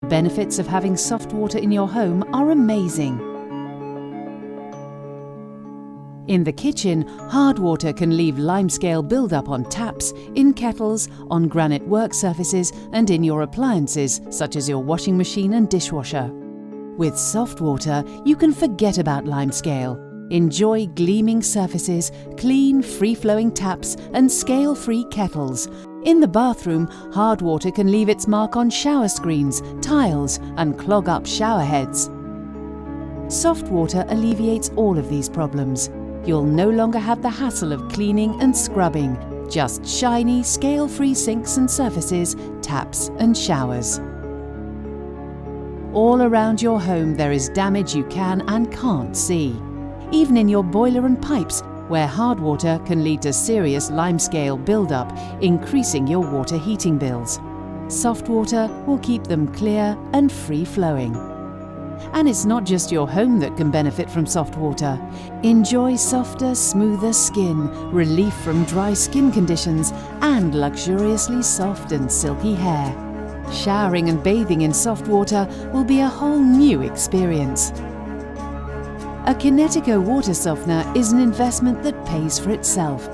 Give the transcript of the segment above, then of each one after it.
Benefits of having soft water in your home are amazing. In the kitchen, hard water can leave limescale buildup on taps, in kettles, on granite work surfaces and in your appliances such as your washing machine and dishwasher. With soft water, you can forget about limescale. Enjoy gleaming surfaces, clean, free-flowing taps and scale-free kettles. In the bathroom, hard water can leave its mark on shower screens, tiles and clog up shower heads. Soft water alleviates all of these problems. You'll no longer have the hassle of cleaning and scrubbing, just shiny, scale-free sinks and surfaces, taps and showers. All around your home there is damage you can and can't see. Even in your boiler and pipes, where hard water can lead to serious limescale buildup, increasing your water heating bills. Soft water will keep them clear and free-flowing. And it's not just your home that can benefit from soft water. Enjoy softer, smoother skin, relief from dry skin conditions, and luxuriously soft and silky hair. Showering and bathing in soft water will be a whole new experience. A Kinetico water softener is an investment that pays for itself.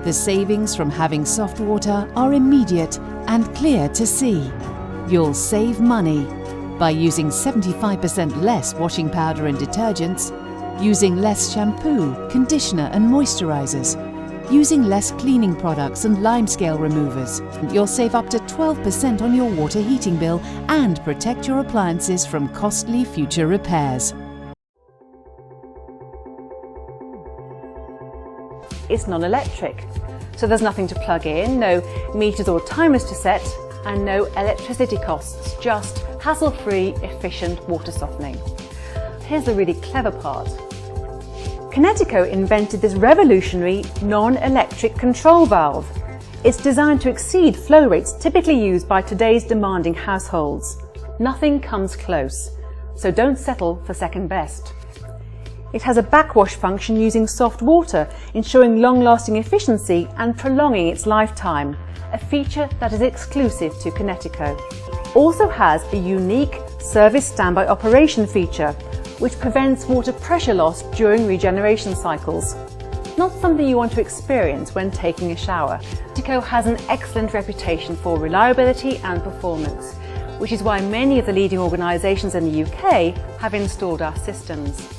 The savings from having soft water are immediate and clear to see. You'll save money by using 75% less washing powder and detergents, using less shampoo, conditioner and moisturizers, using less cleaning products and limescale removers. You'll save up to 12% on your water heating bill and protect your appliances from costly future repairs. It's non-electric, so there's nothing to plug in, no meters or timers to set, and no electricity costs, just hassle-free, efficient water softening. Here's the really clever part. Kinetico invented this revolutionary non-electric control valve. It's designed to exceed flow rates typically used by today's demanding households. Nothing comes close, so don't settle for second best. It has a backwash function using soft water, ensuring long-lasting efficiency and prolonging its lifetime, a feature that is exclusive to Kinetico. Also has a unique service standby operation feature, which prevents water pressure loss during regeneration cycles. Not something you want to experience when taking a shower. Kinetico has an excellent reputation for reliability and performance, which is why many of the leading organisations in the UK have installed our systems.